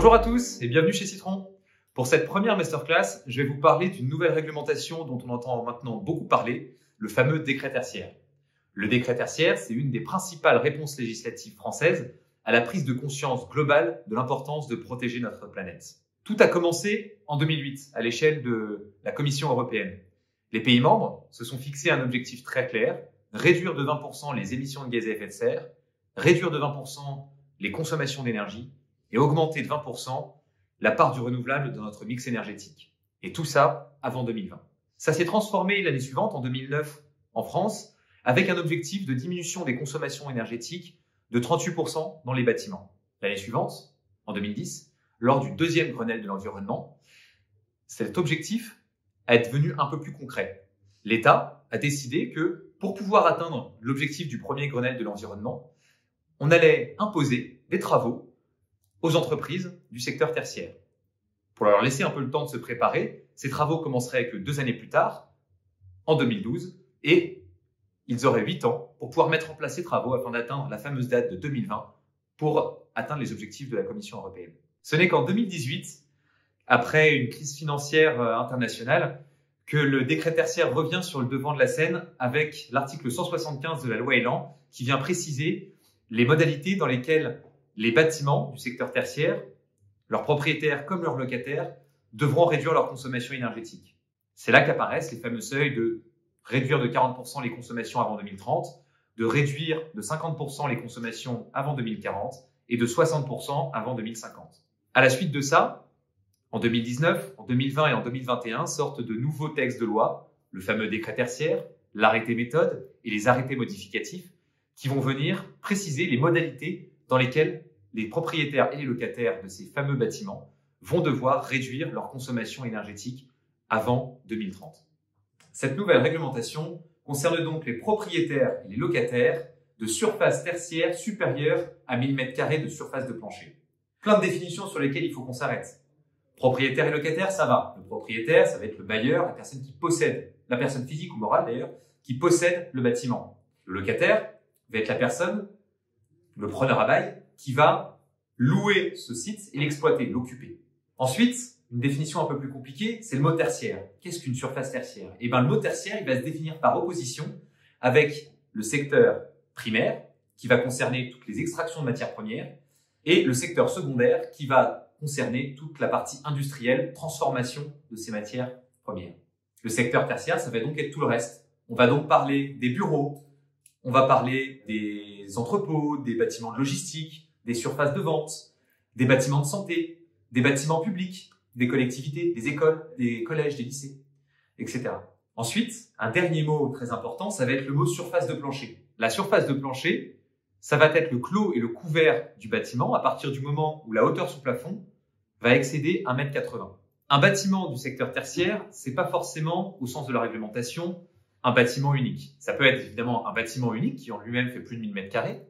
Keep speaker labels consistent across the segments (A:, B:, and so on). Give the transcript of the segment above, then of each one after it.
A: Bonjour à tous et bienvenue chez Citron. Pour cette première masterclass, je vais vous parler d'une nouvelle réglementation dont on entend maintenant beaucoup parler, le fameux décret tertiaire. Le décret tertiaire, c'est une des principales réponses législatives françaises à la prise de conscience globale de l'importance de protéger notre planète. Tout a commencé en 2008 à l'échelle de la Commission européenne. Les pays membres se sont fixés un objectif très clair, réduire de 20% les émissions de gaz à effet de serre, réduire de 20% les consommations d'énergie et augmenter de 20% la part du renouvelable dans notre mix énergétique. Et tout ça avant 2020. Ça s'est transformé l'année suivante, en 2009, en France, avec un objectif de diminution des consommations énergétiques de 38% dans les bâtiments. L'année suivante, en 2010, lors du deuxième Grenelle de l'environnement, cet objectif est devenu un peu plus concret. L'État a décidé que pour pouvoir atteindre l'objectif du premier Grenelle de l'environnement, on allait imposer des travaux aux entreprises du secteur tertiaire. Pour leur laisser un peu le temps de se préparer, ces travaux commenceraient que 2 années plus tard, en 2012, et ils auraient 8 ans pour pouvoir mettre en place ces travaux afin d'atteindre la fameuse date de 2020 pour atteindre les objectifs de la Commission européenne. Ce n'est qu'en 2018, après une crise financière internationale, que le décret tertiaire revient sur le devant de la scène avec l'article 175 de la loi Elan qui vient préciser les modalités dans lesquelles les bâtiments du secteur tertiaire, leurs propriétaires comme leurs locataires, devront réduire leur consommation énergétique. C'est là qu'apparaissent les fameux seuils de réduire de 40% les consommations avant 2030, de réduire de 50% les consommations avant 2040 et de 60% avant 2050. À la suite de ça, en 2019, en 2020 et en 2021 sortent de nouveaux textes de loi, le fameux décret tertiaire, l'arrêté méthode et les arrêtés modificatifs qui vont venir préciser les modalités dans lesquelles les propriétaires et les locataires de ces fameux bâtiments vont devoir réduire leur consommation énergétique avant 2030. Cette nouvelle réglementation concerne donc les propriétaires et les locataires de surfaces tertiaires supérieures à 1000 m² de surface de plancher. Plein de définitions sur lesquelles il faut qu'on s'arrête. Propriétaire et locataire, ça va. Le propriétaire, ça va être le bailleur, la personne qui possède, la personne physique ou morale d'ailleurs, qui possède le bâtiment. Le locataire va être la personne, le preneur à bail, qui va louer ce site et l'exploiter, l'occuper. Ensuite, une définition un peu plus compliquée, c'est le mot tertiaire. Qu'est-ce qu'une surface tertiaire? Eh bien, le mot tertiaire, il va se définir par opposition avec le secteur primaire, qui va concerner toutes les extractions de matières premières, et le secteur secondaire, qui va concerner toute la partie industrielle, transformation de ces matières premières. Le secteur tertiaire, ça va donc être tout le reste. On va donc parler des bureaux, on va parler des entrepôts, des bâtiments de logistique, des surfaces de vente, des bâtiments de santé, des bâtiments publics, des collectivités, des écoles, des collèges, des lycées, etc. Ensuite, un dernier mot très important, ça va être le mot surface de plancher. La surface de plancher, ça va être le clos et le couvert du bâtiment à partir du moment où la hauteur sous plafond va excéder 1,80 m. Un bâtiment du secteur tertiaire, c'est pas forcément, au sens de la réglementation, un bâtiment unique. Ça peut être évidemment un bâtiment unique qui en lui-même fait plus de 1000 m².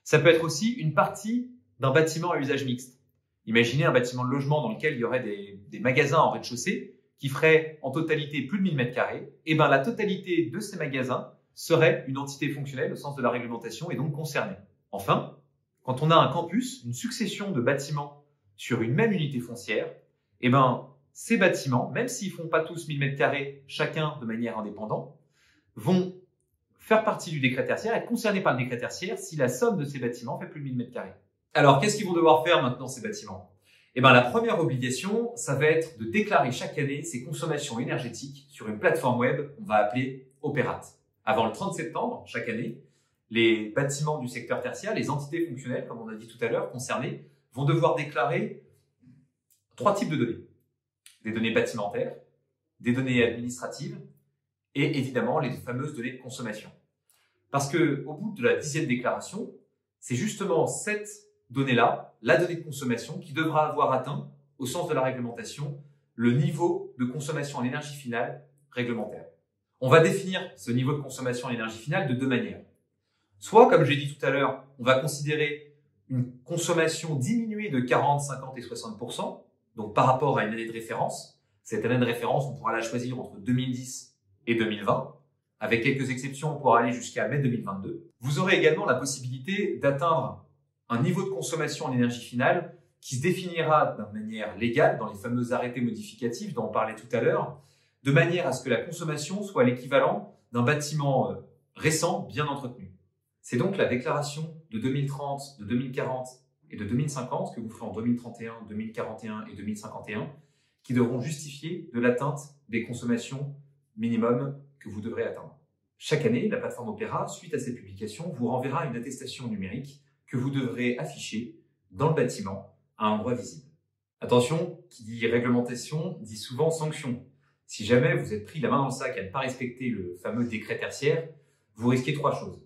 A: Ça peut être aussi une partie d'un bâtiment à usage mixte. Imaginez un bâtiment de logement dans lequel il y aurait des magasins en rez-de-chaussée qui feraient en totalité plus de 1000 m². Et bien la totalité de ces magasins serait une entité fonctionnelle au sens de la réglementation et donc concernée. Enfin, quand on a un campus, une succession de bâtiments sur une même unité foncière, et ben ces bâtiments, même s'ils font pas tous 1000 m², chacun de manière indépendante, vont faire partie du décret tertiaire, être concernés par le décret tertiaire si la somme de ces bâtiments fait plus de 1000 m². Alors, qu'est-ce qu'ils vont devoir faire maintenant ces bâtiments? Eh ben, la première obligation, ça va être de déclarer chaque année ses consommations énergétiques sur une plateforme web qu'on va appeler Opérate. Avant le 30 septembre, chaque année, les bâtiments du secteur tertiaire, les entités fonctionnelles, comme on a dit tout à l'heure, concernées, vont devoir déclarer 3 types de données. Des données bâtimentaires, des données administratives et évidemment les fameuses données de consommation. Parce que au bout de la 10e déclaration, c'est justement cette donnée-là, la donnée de consommation, qui devra avoir atteint, au sens de la réglementation, le niveau de consommation en énergie finale réglementaire. On va définir ce niveau de consommation en énergie finale de 2 manières. Soit, comme j'ai dit tout à l'heure, on va considérer une consommation diminuée de 40, 50 et 60%, donc par rapport à une année de référence. Cette année de référence, on pourra la choisir entre 2010 et 2020. Avec quelques exceptions, on pourra aller jusqu'à mai 2022. Vous aurez également la possibilité d'atteindre un niveau de consommation en énergie finale qui se définira d'une manière légale dans les fameux arrêtés modificatifs dont on parlait tout à l'heure, de manière à ce que la consommation soit l'équivalent d'un bâtiment récent, bien entretenu. C'est donc la déclaration de 2030, de 2040 et de 2050 que vous ferez en 2031, 2041 et 2051 qui devront justifier de l'atteinte des consommations minimum que vous devrez atteindre. Chaque année, la plateforme Opera, suite à cette publication, vous renverra une attestation numérique que vous devrez afficher dans le bâtiment à un endroit visible. Attention, qui dit réglementation dit souvent sanction. Si jamais vous êtes pris la main dans le sac à ne pas respecter le fameux décret tertiaire, vous risquez 3 choses.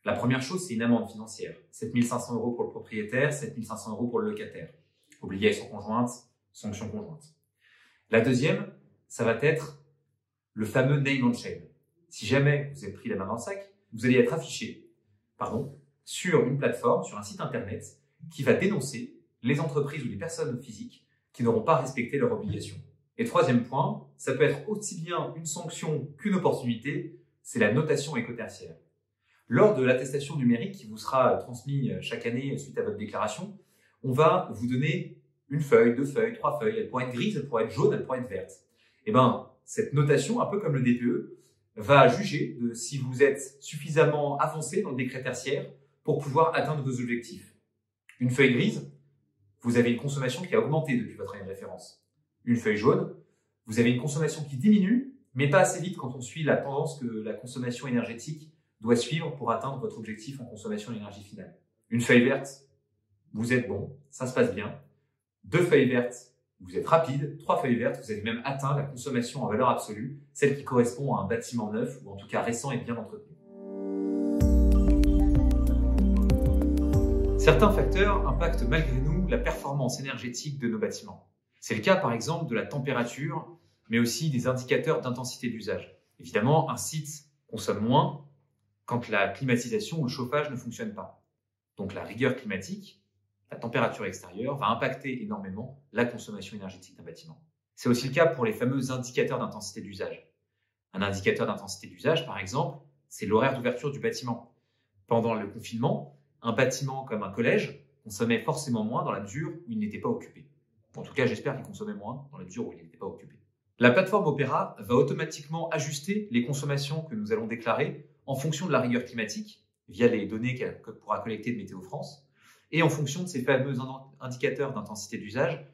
A: La première chose, c'est une amende financière. 7 500 € pour le propriétaire, 7 500 € pour le locataire. Obligation conjointe, sanction conjointe. La deuxième, ça va être le fameux name and shame. Si jamais vous êtes pris la main dans le sac, vous allez être affiché, sur une plateforme, sur un site internet, qui va dénoncer les entreprises ou les personnes physiques qui n'auront pas respecté leurs obligations. Et troisième point, ça peut être aussi bien une sanction qu'une opportunité, c'est la notation écotertiaire. Lors de l'attestation numérique qui vous sera transmise chaque année suite à votre déclaration, on va vous donner une feuille, 2 feuilles, 3 feuilles. Elle pourrait être grise, elle pourrait être jaune, elle pourrait être verte. Et cette notation, un peu comme le DPE, va juger de si vous êtes suffisamment avancé dans le décret tertiaire pour pouvoir atteindre vos objectifs. Une feuille grise, vous avez une consommation qui a augmenté depuis votre année de référence. Une feuille jaune, vous avez une consommation qui diminue, mais pas assez vite quand on suit la tendance que la consommation énergétique doit suivre pour atteindre votre objectif en consommation d'énergie finale. Une feuille verte, vous êtes bon, ça se passe bien. 2 feuilles vertes, vous êtes rapide. 3 feuilles vertes, vous avez même atteint la consommation en valeur absolue, celle qui correspond à un bâtiment neuf ou en tout cas récent et bien entretenu. Certains facteurs impactent malgré nous la performance énergétique de nos bâtiments. C'est le cas par exemple de la température, mais aussi des indicateurs d'intensité d'usage. Évidemment, un site consomme moins quand la climatisation ou le chauffage ne fonctionne pas. Donc la rigueur climatique, la température extérieure, va impacter énormément la consommation énergétique d'un bâtiment. C'est aussi le cas pour les fameux indicateurs d'intensité d'usage. Un indicateur d'intensité d'usage, par exemple, c'est l'horaire d'ouverture du bâtiment. Pendant le confinement, un bâtiment comme un collège consommait forcément moins dans la mesure où il n'était pas occupé. En tout cas, j'espère qu'il consommait moins dans la mesure où il n'était pas occupé. La plateforme Opera va automatiquement ajuster les consommations que nous allons déclarer en fonction de la rigueur climatique, via les données qu'elle pourra collecter de Météo France, et en fonction de ces fameux indicateurs d'intensité d'usage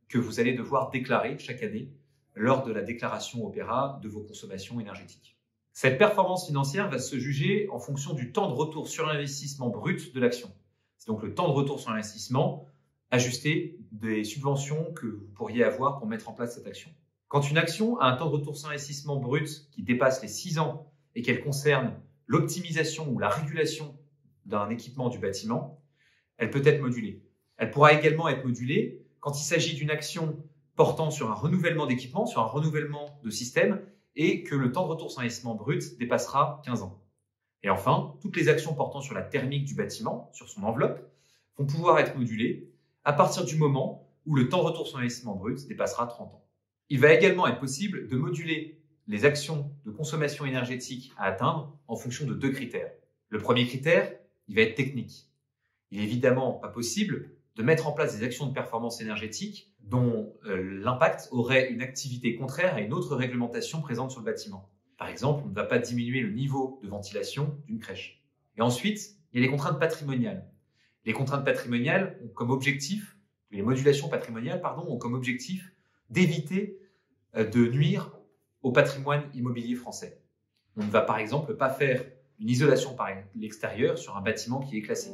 A: que vous allez devoir déclarer chaque année lors de la déclaration Opera de vos consommations énergétiques. Cette performance financière va se juger en fonction du temps de retour sur investissement brut de l'action. C'est donc le temps de retour sur investissement ajusté des subventions que vous pourriez avoir pour mettre en place cette action. Quand une action a un temps de retour sur investissement brut qui dépasse les 6 ans et qu'elle concerne l'optimisation ou la régulation d'un équipement du bâtiment, elle peut être modulée. Elle pourra également être modulée quand il s'agit d'une action portant sur un renouvellement d'équipement, sur un renouvellement de système, et que le temps de retour sur investissement brut dépassera 15 ans. Et enfin, toutes les actions portant sur la thermique du bâtiment, sur son enveloppe, vont pouvoir être modulées à partir du moment où le temps de retour sur investissement brut dépassera 30 ans. Il va également être possible de moduler les actions de consommation énergétique à atteindre en fonction de 2 critères. Le premier critère, il va être technique. Il n'est évidemment pas possible de mettre en place des actions de performance énergétique dont l'impact aurait une activité contraire à une autre réglementation présente sur le bâtiment. Par exemple, on ne va pas diminuer le niveau de ventilation d'une crèche. Et ensuite, il y a les contraintes patrimoniales. Les contraintes patrimoniales ont comme objectif, les modulations patrimoniales, ont comme objectif d'éviter de nuire au patrimoine immobilier français. On ne va par exemple pas faire une isolation par l'extérieur sur un bâtiment qui est classé.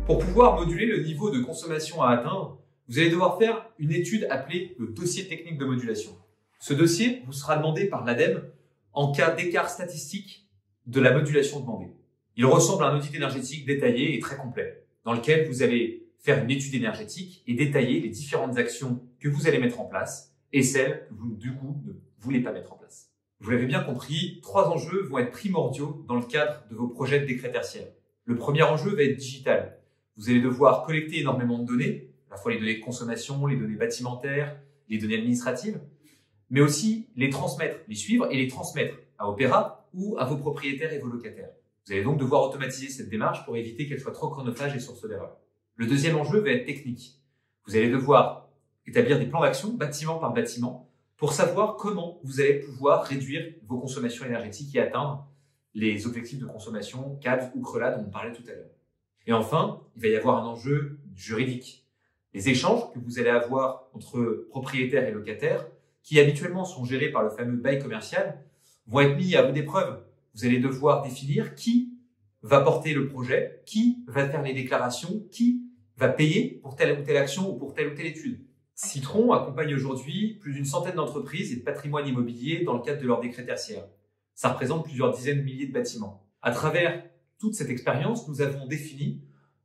A: Pour pouvoir moduler le niveau de consommation à atteindre, vous allez devoir faire une étude appelée le dossier technique de modulation. Ce dossier vous sera demandé par l'ADEME en cas d'écart statistique de la modulation demandée. Il ressemble à un audit énergétique détaillé et très complet, dans lequel vous allez faire une étude énergétique et détailler les différentes actions que vous allez mettre en place et celles que vous, du coup, ne voulez pas mettre en place. Vous l'avez bien compris, 3 enjeux vont être primordiaux dans le cadre de vos projets de décret tertiaire. Le premier enjeu va être digital. Vous allez devoir collecter énormément de données, à la fois les données de consommation, les données bâtimentaires, les données administratives, mais aussi les transmettre, les suivre et les transmettre à Opera ou à vos propriétaires et vos locataires. Vous allez donc devoir automatiser cette démarche pour éviter qu'elle soit trop chronophage et source d'erreur. Le deuxième enjeu va être technique. Vous allez devoir établir des plans d'action, bâtiment par bâtiment, pour savoir comment vous allez pouvoir réduire vos consommations énergétiques et atteindre les objectifs de consommation CABS ou CRELA dont on parlait tout à l'heure. Et enfin, il va y avoir un enjeu juridique. Les échanges que vous allez avoir entre propriétaires et locataires, qui habituellement sont gérés par le fameux bail commercial, vont être mis à rude épreuve. Vous allez devoir définir qui va porter le projet, qui va faire les déclarations, qui va payer pour telle ou telle action ou pour telle ou telle étude. Citron accompagne aujourd'hui plus d'une centaine d'entreprises et de patrimoines immobiliers dans le cadre de leur décret tertiaire. Ça représente plusieurs dizaines de milliers de bâtiments. À travers toute cette expérience, nous avons défini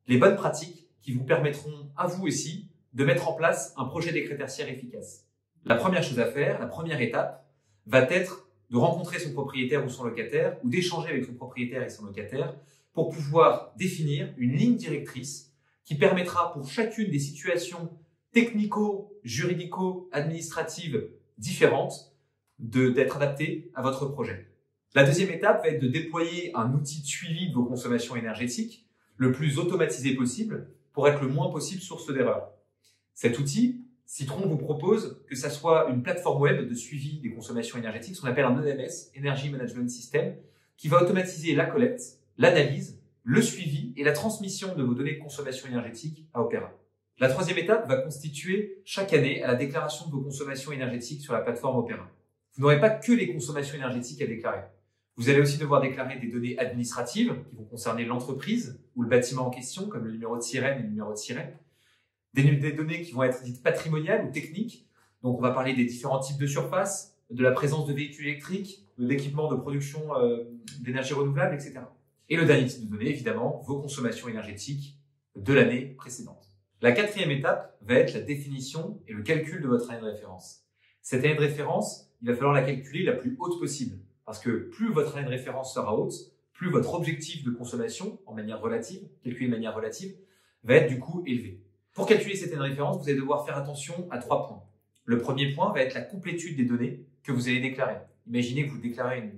A: les bonnes pratiques qui vous permettront à vous aussi de mettre en place un projet décret tertiaire efficace. La première chose à faire, la première étape, va être de rencontrer son propriétaire ou son locataire ou d'échanger avec son propriétaire et son locataire pour pouvoir définir une ligne directrice qui permettra pour chacune des situations technico-juridico-administratives différentes d'être adaptées à votre projet. La deuxième étape va être de déployer un outil de suivi de vos consommations énergétiques le plus automatisé possible pour être le moins possible source d'erreur. Cet outil, Citron vous propose que ça soit une plateforme web de suivi des consommations énergétiques, ce qu'on appelle un EMS, Energy Management System, qui va automatiser la collecte, l'analyse, le suivi et la transmission de vos données de consommation énergétique à Opera. La troisième étape va constituer chaque année à la déclaration de vos consommations énergétiques sur la plateforme Opera. Vous n'aurez pas que les consommations énergétiques à déclarer. Vous allez aussi devoir déclarer des données administratives qui vont concerner l'entreprise ou le bâtiment en question, comme le numéro de sirène et le numéro de siret. Des données qui vont être dites patrimoniales ou techniques. Donc, on va parler des différents types de surfaces, de la présence de véhicules électriques, d'équipements de production d'énergie renouvelable, etc. Et le dernier type de données, évidemment, vos consommations énergétiques de l'année précédente. La quatrième étape va être la définition et le calcul de votre année de référence. Cette année de référence, il va falloir la calculer la plus haute possible. Parce que plus votre année de référence sera haute, plus votre objectif de consommation, en manière relative, calculé de manière relative, va être du coup élevé. Pour calculer cette année de référence, vous allez devoir faire attention à 3 points. Le premier point va être la complétude des données que vous allez déclarer. Imaginez que vous déclarez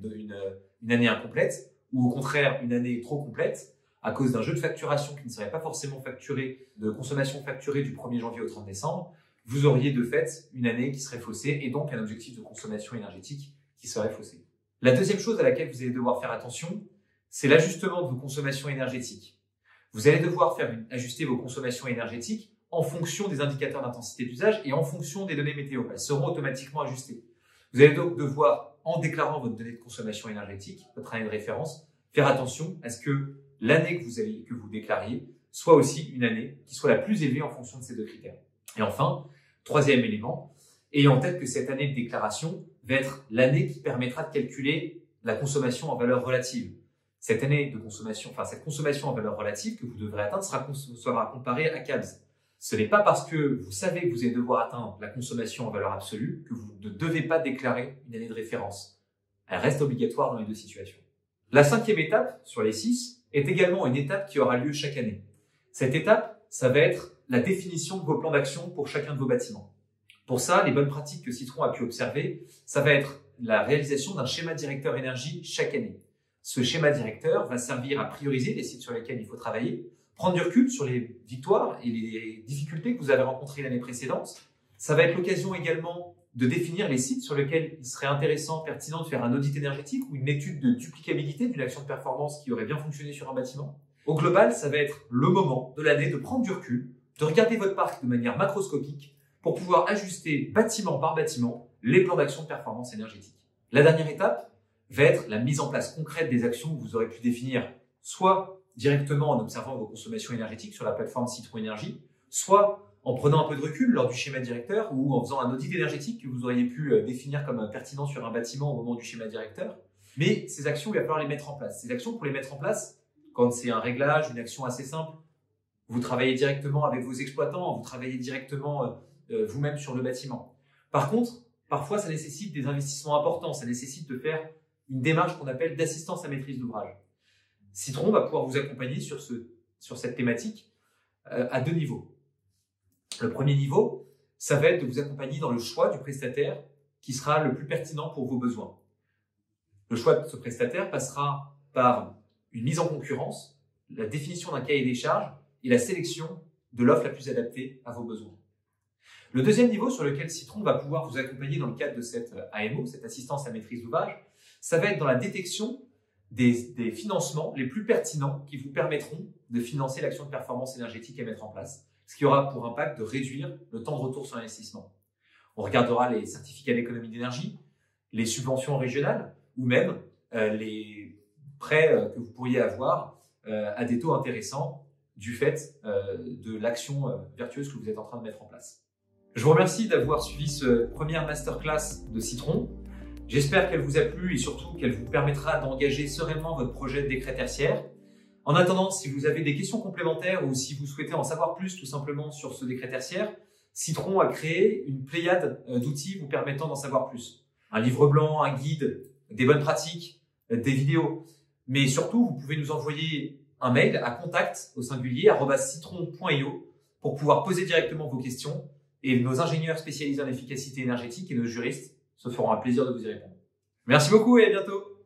A: une année incomplète, ou au contraire une année trop complète, à cause d'un jeu de facturation qui ne serait pas forcément facturé, de consommation facturée du 1er janvier au 30 décembre, vous auriez de fait une année qui serait faussée et donc un objectif de consommation énergétique qui serait faussé. La deuxième chose à laquelle vous allez devoir faire attention, c'est l'ajustement de vos consommations énergétiques. Vous allez devoir ajuster vos consommations énergétiques en fonction des indicateurs d'intensité d'usage et en fonction des données météo. Elles seront automatiquement ajustées. Vous allez donc devoir, en déclarant votre donnée de consommation énergétique, votre année de référence, faire attention à ce que l'année que vous déclariez soit aussi une année qui soit la plus élevée en fonction de ces deux critères. Et enfin, troisième élément, ayez en tête que cette année de déclaration va être l'année qui permettra de calculer la consommation en valeur relative. Cette année de consommation, cette consommation en valeur relative que vous devrez atteindre sera comparée à CABS. Ce n'est pas parce que vous savez que vous allez devoir atteindre la consommation en valeur absolue que vous ne devez pas déclarer une année de référence. Elle reste obligatoire dans les deux situations. La cinquième étape, sur les 6, est également une étape qui aura lieu chaque année. Cette étape, ça va être la définition de vos plans d'action pour chacun de vos bâtiments. Pour ça, les bonnes pratiques que Citron a pu observer, ça va être la réalisation d'un schéma directeur énergie chaque année. Ce schéma directeur va servir à prioriser les sites sur lesquels il faut travailler, prendre du recul sur les victoires et les difficultés que vous avez rencontrées l'année précédente. Ça va être l'occasion également de définir les sites sur lesquels il serait intéressant, pertinent de faire un audit énergétique ou une étude de duplicabilité d'une action de performance qui aurait bien fonctionné sur un bâtiment. Au global, ça va être le moment de l'année de prendre du recul, de regarder votre parc de manière macroscopique pour pouvoir ajuster bâtiment par bâtiment les plans d'action de performance énergétique. La dernière étape va être la mise en place concrète des actions que vous aurez pu définir soit directement en observant vos consommations énergétiques sur la plateforme Citron Énergie, soit en prenant un peu de recul lors du schéma directeur ou en faisant un audit énergétique que vous auriez pu définir comme pertinent sur un bâtiment au moment du schéma directeur. Mais ces actions, il va falloir les mettre en place. Ces actions, pour les mettre en place, quand c'est un réglage, une action assez simple, vous travaillez directement avec vos exploitants, vous travaillez directement vous-même sur le bâtiment. Par contre, parfois, ça nécessite des investissements importants, ça nécessite de faire une démarche qu'on appelle d'assistance à maîtrise d'ouvrage. Citron va pouvoir vous accompagner sur cette thématique à 2 niveaux. Le premier niveau, ça va être de vous accompagner dans le choix du prestataire qui sera le plus pertinent pour vos besoins. Le choix de ce prestataire passera par une mise en concurrence, la définition d'un cahier des charges et la sélection de l'offre la plus adaptée à vos besoins. Le deuxième niveau sur lequel Citron va pouvoir vous accompagner dans le cadre de cette AMO, cette assistance à maîtrise d'ouvrage, ça va être dans la détection des financements les plus pertinents qui vous permettront de financer l'action de performance énergétique à mettre en place, ce qui aura pour impact de réduire le temps de retour sur investissement. On regardera les certificats d'économie d'énergie, les subventions régionales ou même les prêts que vous pourriez avoir à des taux intéressants du fait de l'action vertueuse que vous êtes en train de mettre en place. Je vous remercie d'avoir suivi ce première masterclass de Citron. J'espère qu'elle vous a plu et surtout qu'elle vous permettra d'engager sereinement votre projet de décret tertiaire. En attendant, si vous avez des questions complémentaires ou si vous souhaitez en savoir plus tout simplement sur ce décret tertiaire, Citron a créé une pléiade d'outils vous permettant d'en savoir plus. Un livre blanc, un guide, des bonnes pratiques, des vidéos. Mais surtout, vous pouvez nous envoyer un mail à contact@citron.io pour pouvoir poser directement vos questions et nos ingénieurs spécialisés en efficacité énergétique et nos juristes se feront un plaisir de vous y répondre. Merci beaucoup et à bientôt.